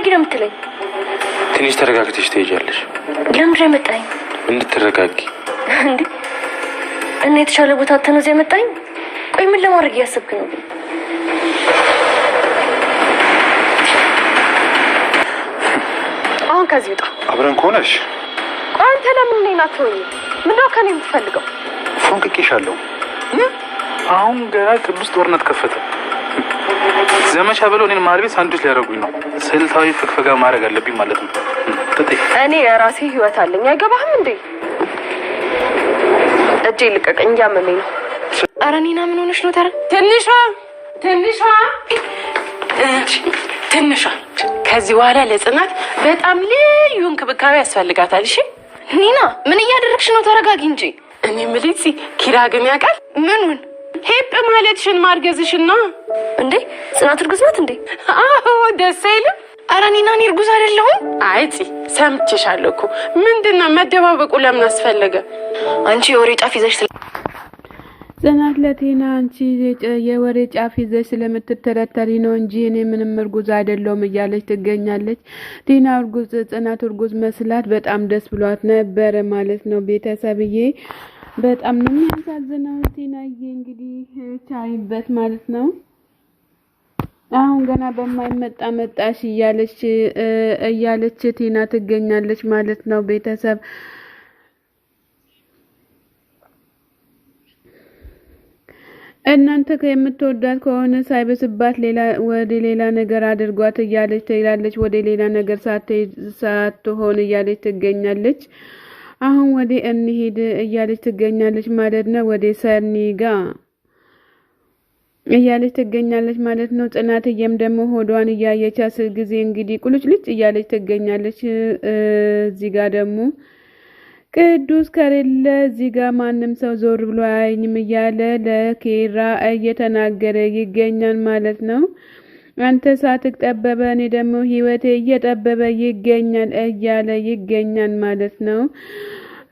አድርጊ ነው የምትለኝ? ትንሽ ተረጋግተሽ ትሄጃለሽ። ለምንድን ነው የመጣኝ? እንድትረጋጊ እንዴ እኔ የተሻለ ቦታ ተነዘ የመጣኝ? ቆይ ምን ለማድረግ እያሰብክ ነው? አሁን ከዚህ ወጣ። አብረን ከሆነሽ አንተ ለምን ነኝ ናትሆኝ? ምንድነው ከኔ የምትፈልገው? ፎንቅቄሻለሁ። አሁን ገና ቅዱስ ጦርነት ከፈተ። ዘመቻ ብለው እኔን ማር ቤት ሳንዱች ሊያደርጉኝ ነው። ስልታዊ ፍቅፈጋ ማድረግ አለብኝ ማለት ነው። እኔ የራሴ ህይወት አለኝ። አይገባህም እንዴ? እጄ ልቀቀኝ፣ እያመመኝ ነው። ኧረ ኒና ምን ሆነሽ ነው? ትንሿ ከዚህ በኋላ ለጽናት በጣም ልዩ እንክብካቤ ያስፈልጋታል። እሺ ኒና ምን እያደረግሽ ነው? ተረጋጊ እንጂ። እኔ ምልጽ ኪራ ግን ያውቃል ምኑን? ሄፕ ማለትሽን ማርገዝሽና። እንዴ ጽናት እርጉዝ ናት እንዴ? አዎ ደስ አይልም? ኧረ ኒና እኔ እርጉዝ አይደለሁም። አይጺ ሰምቼሻለሁ እኮ። ምንድነው መደባበቁ? ለምን አስፈለገ? አንቺ የወሬ ጫፍ ይዘሽ ጽናት ለቴና አንቺ የወሬ ጫፍ ይዘሽ ስለምትተረተሪ ነው እንጂ እኔ ምንም እርጉዝ አይደለሁም እያለች ትገኛለች። ቴና ጽናት እርጉዝ መስላት በጣም ደስ ብሏት ነበረ ማለት ነው። ቤተሰብዬ በጣም ነው የሚያሳዝነው። ቴናዬ እንግዲህ ቻይበት ማለት ነው። አሁን ገና በማይመጣ መጣሽ እያለች ቴና ትገኛለች ማለት ነው። ቤተሰብ እናንተ የምትወዳት ከሆነ ሳይበስባት ወደ ሌላ ነገር አድርጓት እያለች ትላለች። ወደ ሌላ ነገር ሳትሆን እያለች ትገኛለች። አሁን ወደ እንሂድ እያለች ትገኛለች ማለት ነው። ወደ ሰኒ ጋር እያለች ትገኛለች ማለት ነው። ጽናትዬም ደግሞ ሆዷን እያየቻት ጊዜ እንግዲህ ቁልጭልጭ እያለች ትገኛለች። እዚህ ጋር ደግሞ ቅዱስ ከሌለ እዚህ ጋር ማንም ሰው ዞር ብሎ አያኝም እያለ ለኬራ እየተናገረ ይገኛል ማለት ነው። አንተ ሳትክ ጠበበ፣ እኔ ደግሞ ህይወቴ እየጠበበ ይገኛል እያለ ይገኛል ማለት ነው።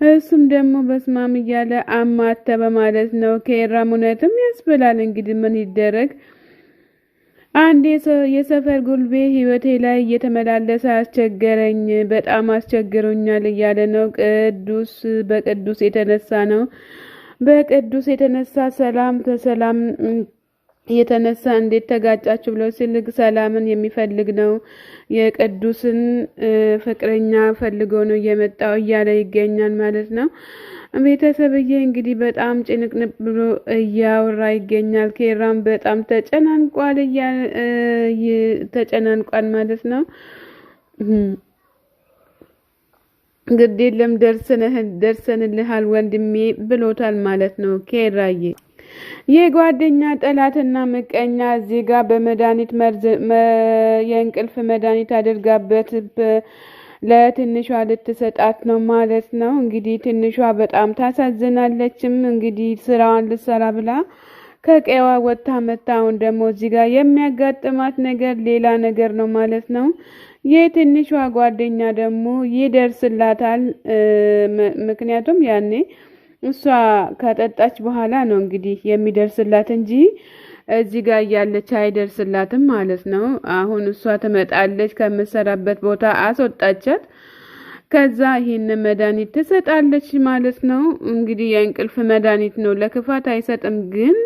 እሱም ደግሞ በስማም እያለ አማተበ ማለት ነው። ኬራም እውነትም ያስብላል። እንግዲህ ምን ይደረግ፣ አንድ የሰፈር ጉልቤ ህይወቴ ላይ እየተመላለሰ አስቸገረኝ፣ በጣም አስቸግሮኛል እያለ ነው። በቅዱስ የተነሳ ነው። በቅዱስ የተነሳ ሰላም የተነሳ እንዴት ተጋጫችሁ ብሎ ሲልግ ሰላምን የሚፈልግ ነው። የቅዱስን ፍቅረኛ ፈልጎ ነው የመጣው እያለ ይገኛል ማለት ነው። ቤተሰብዬ እንግዲህ በጣም ጭንቅንቅ ብሎ እያወራ ይገኛል። ኬራም በጣም ተጨናንቋል ማለት ነው። ግድ የለም ደርሰንልሃል ወንድሜ ብሎታል ማለት ነው። ኬራዬ የጓደኛ ጠላትና ምቀኛ እዚህ ጋር በመድኃኒት የእንቅልፍ መድኃኒት አድርጋበት ለትንሿ ልትሰጣት ነው ማለት ነው። እንግዲህ ትንሿ በጣም ታሳዝናለችም። እንግዲህ ስራዋን ልትሰራ ብላ ከቀዋ ወጥታ መታውን ደግሞ እዚህ ጋር የሚያጋጥማት ነገር ሌላ ነገር ነው ማለት ነው። የትንሿ ጓደኛ ደግሞ ይደርስላታል። ምክንያቱም ያኔ እሷ ከጠጣች በኋላ ነው እንግዲህ የሚደርስላት እንጂ እዚህ ጋር እያለች አይደርስላትም ማለት ነው። አሁን እሷ ትመጣለች፣ ከምትሰራበት ቦታ አስወጣቻት። ከዛ ይሄን መድኃኒት ትሰጣለች ማለት ነው። እንግዲህ የእንቅልፍ መድኃኒት ነው፣ ለክፋት አይሰጥም። ግን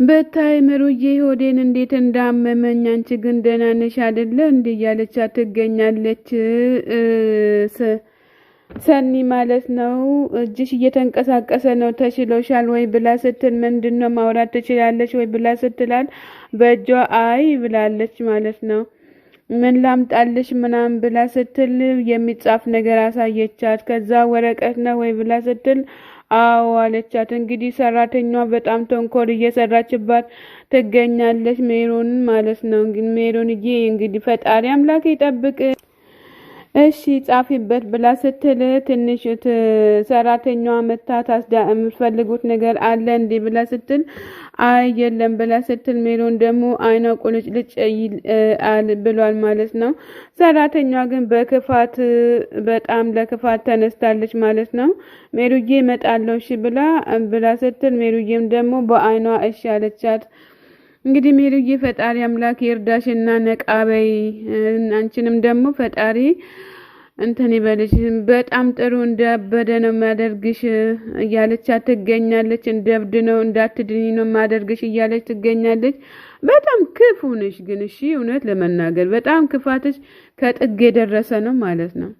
በታይ ምሩዬ ሆዴን እንዴት እንዳመመኝ፣ አንቺ ግን ደህና ነሽ አይደለ እንዴ እያለቻት ትገኛለች። ሰኒ ማለት ነው። እጅሽ እየተንቀሳቀሰ ነው፣ ተሽሎሻል ወይ ብላ ስትል ምንድነው ማውራት ትችላለች ወይ ብላ ስትላል በእጇ አይ ብላለች ማለት ነው። ምን ላምጣልሽ ምናምን ብላ ስትል የሚጻፍ ነገር አሳየቻት። ከዛ ወረቀት ነው ወይ ብላ ስትል አዎ አለቻት። እንግዲህ ሰራተኛዋ በጣም ተንኮል እየሰራችባት ትገኛለች፣ ሜሮን ማለት ነው። ሜሮንዬ እንግዲህ ፈጣሪ አምላክ ይጠብቅ እሺ ጻፊበት ብላ ስትል ትንሽ ሰራተኛዋ መታት የምትፈልጉት ነገር አለ እንዴ ብላ ስትል አይ የለም ብላ ስትል ሜሮን ደግሞ አይኗ ቁልጭልጭ ብሏል ማለት ነው። ሰራተኛዋ ግን በክፋት በጣም ለክፋት ተነስታለች ማለት ነው። ሜሩዬ እመጣለሁ እሺ ብላ ስትል ሜሩዬም ደግሞ በአይኗ እሺ አለቻት። እንግዲህ ሜሪዬ ፈጣሪ አምላክ ይርዳሽና ነቃበይ አንቺንም ደግሞ ፈጣሪ እንትን ይበልሽ በጣም ጥሩ እንዳበደ ነው ማደርግሽ እያለች ትገኛለች እንደብድ ነው እንዳትድኒ ነው ማደርግሽ እያለች ትገኛለች በጣም ክፉ ነሽ ግን እሺ እውነት ለመናገር በጣም ክፋትሽ ከጥግ የደረሰ ነው ማለት ነው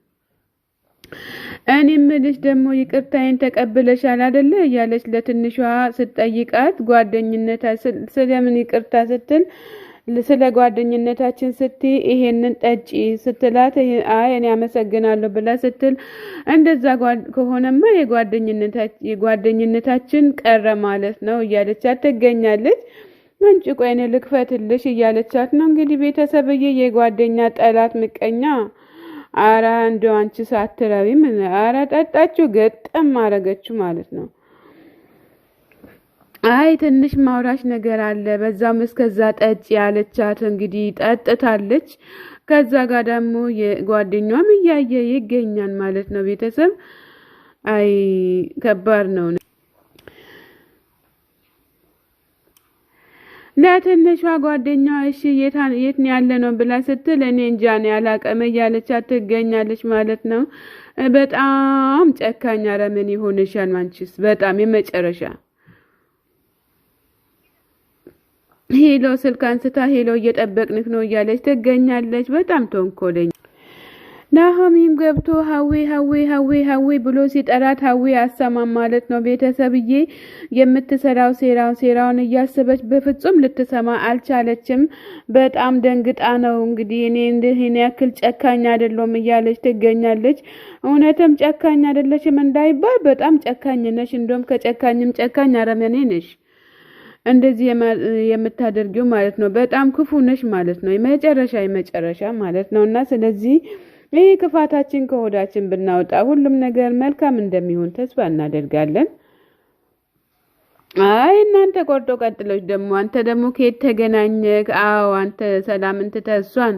እኔም ልጅ ደግሞ ይቅርታዬን ተቀበለሻል አይደለ እያለች ለትንሿ ስትጠይቃት ጓደኝነታ ስለምን ይቅርታ ስትል ስለ ጓደኝነታችን ስትይ ይሄንን ጠጪ ስትላት አይ እኔ አመሰግናለሁ ብላ ስትል እንደዛ ከሆነማ የጓደኝነታችን ቀረ ማለት ነው እያለቻት ትገኛለች አንቺ ቆይ እኔ ልክፈትልሽ እያለቻት ነው እንግዲህ ቤተሰብዬ የጓደኛ ጠላት ምቀኛ አራ እንደው አንቺ ሳትረቢም አራ ጠጣችሁ ገጠም ማረገችው ማለት ነው አይ ትንሽ ማውራሽ ነገር አለ በዛም እስከዛ ጠጪ ያለቻት እንግዲህ ጠጥታለች ከዛ ጋር ደግሞ የጓደኛዋም እያየ ይገኛል ማለት ነው ቤተሰብ አይ ከባድ ነው ለትንሿ ጓደኛዋ እሺ የት ነው ያለ ነው ብላ ስትል እኔ እንጃ ነው ያላቀመ ያለቻት ትገኛለች ማለት ነው በጣም ጨካኝ አረምን ይሆንሻል ማንቺስ በጣም የመጨረሻ ሄሎ ስልክ አንስታ ሄሎ እየጠበቅንክ ነው እያለች ትገኛለች በጣም ተንኮለኛ ናሆሚም ገብቶ ሀዊ ብሎ ሲጠራት ሀዊ አሰማም ማለት ነው ቤተሰብዬ የምትሰራው ሴራውን እያሰበች በፍጹም ልትሰማ አልቻለችም በጣም ደንግጣ ነው እንግዲህ እኔ እንደዚህ ያክል ጨካኝ አይደለም እያለች ትገኛለች እውነትም ጨካኝ አይደለችም እንዳይባል በጣም ጨካኝ ነሽ እንደውም ከጨካኝም ጨካኝ አረመኔ ነሽ እንደዚህ የምታደርጊው ማለት ነው በጣም ክፉ ነሽ ማለት ነው የመጨረሻ ማለት ነውና ስለዚህ ይሄ ክፋታችን ከሆዳችን ብናወጣ ሁሉም ነገር መልካም እንደሚሆን ተስፋ እናደርጋለን አይ እናንተ ቆርጦ ቀጥሎች ደግሞ አንተ ደግሞ ከየት ተገናኘክ አዎ አንተ ሰላምን ተተሷን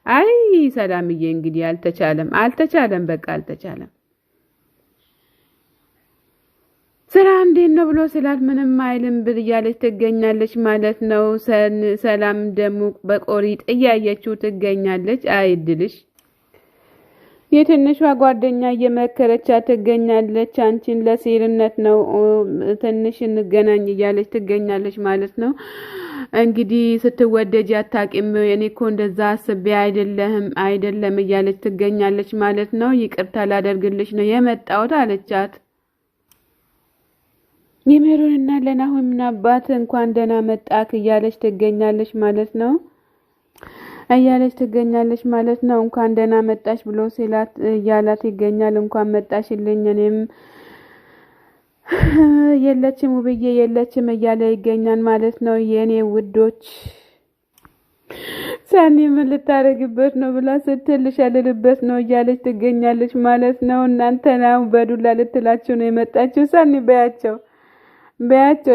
አይ ሰላምዬ እንግዲህ አልተቻለም በቃ አልተቻለም ስራ እንዴት ነው ብሎ ስላት ምንም አይልም ብያለች ትገኛለች ማለት ነው ሰላም ደግሞ በቆሪጥ እያየችው ትገኛለች አይድልሽ የትንሿ ጓደኛ እየመከረቻ ትገኛለች አንቺን ለሴርነት ነው ትንሽ እንገናኝ እያለች ትገኛለች ማለት ነው እንግዲህ ስትወደጂ አታቂም እኔኮ እንደዛ አስቤ አይደለም እያለች ትገኛለች ማለት ነው ይቅርታ ላደርግልሽ ነው የመጣሁት አለቻት የሜሮንና ለናሆም አባት እንኳን ደህና መጣክ እያለች ትገኛለች ማለት ነው እንኳን ደህና መጣሽ ብሎ ሲላት ያላት ይገኛል እንኳን መጣሽልኝ እኔም የለችም ውብዬ የለችም እያለ ይገኛል ማለት ነው የኔ ውዶች ሳኒ ምን ልታረግበት ነው ብላ ስትልሻለልበት ነው እያለች ትገኛለች ማለት ነው እናንተ ነው በዱላ ልትላችሁ ነው የመጣችሁ ሳኒ በያቸው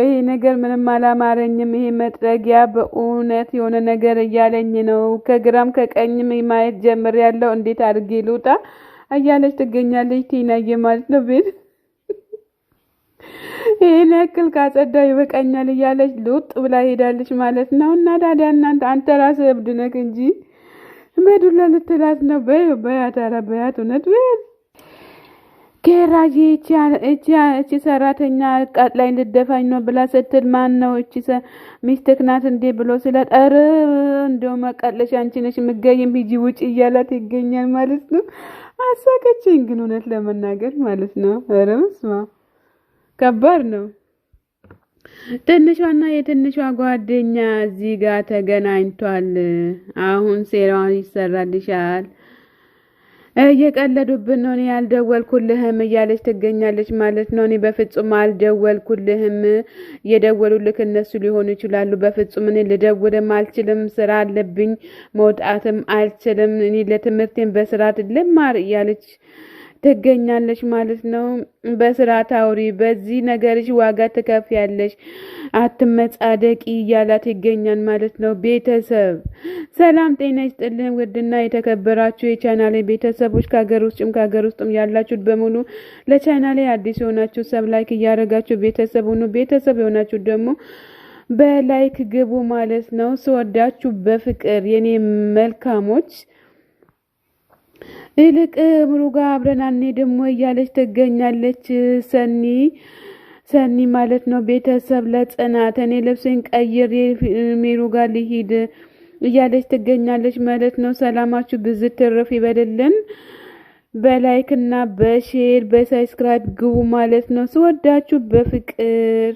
ይሄ ነገር ምንም አላማረኝም ይሄ መጥረጊያ በእውነት የሆነ ነገር እያለኝ ነው ከግራም ከቀኝም ማየት ጀምሬያለሁ እንዴት አድርጌ ልውጣ እያለች ትገኛለች ቲናዬ ማለት ነው ቤት ይሄን ያክል ካጸዳው ይበቃኛል እያለች ልውጥ ብላ ሄዳለች ማለት ነው እና ታዲያ እናንተ አንተ ራስህ እብድ ነህ እንጂ በዱላ ልትላት ነው በያት እውነት ከራጂ እቺ ሰራተኛ ቃጥላይ ልደፋኝ ነው ብላ ስትል ማን ነው እቺ ሚስትክ ናት እንዴ ብሎ ስለጠር እንደው መቀለሽ አንቺ ነሽ ምገይም ሂጂ ውጪ እያላት ይገኛል ማለት ነው አሳከችኝ ግን እውነት ለመናገር ማለት ነው ረምስማ ከባድ ነው ትንሿና የትንሿ ጓደኛ እዚህ ጋር ተገናኝቷል አሁን ሴራውን ይሰራልሻል እየቀለዱብን ነው እኔ ያልደወልኩልህም እያለች ትገኛለች ማለት ነው እኔ በፍጹም አልደወልኩልህም የደወሉልክ እነሱ ሊሆኑ ይችላሉ በፍጹም እኔ ልደውልም አልችልም ስራ አለብኝ መውጣትም አልችልም እኔ ለትምህርቴን በስርዓት ልማር እያለች ትገኛለች ማለት ነው በስርዓት አውሪ በዚህ ነገርሽ ዋጋ ትከፍያለሽ አትመጻደቂ እያላት ይገኛል ማለት ነው ቤተሰብ ሰላም ጤና ይስጥልኝ ውድና የተከበራችሁ የቻናሌ ቤተሰቦች ከሀገር ውስጥም ያላችሁት በሙሉ ለቻናሌ አዲስ የሆናችሁ ሰብ ላይክ እያደረጋችሁ ቤተሰብ ሁኑ ቤተሰብ የሆናችሁ ደግሞ በላይክ ግቡ ማለት ነው። ስወዳችሁ በፍቅር የኔ መልካሞች። ይልቅ ምሩ ጋር አብረን አንሄድም ወይ እያለች ትገኛለች ሰኒ ማለት ነው። ቤተሰብ ለጽናት እኔ ልብሴን ቀይሬ ሚሩ ጋር ልሂድ እያለች ትገኛለች ማለት ነው። ሰላማችሁ ብዝት ትርፍ ይበልልን። በላይክ እና በሼር በሰብስክራይብ ግቡ ማለት ነው። ስወዳችሁ በፍቅር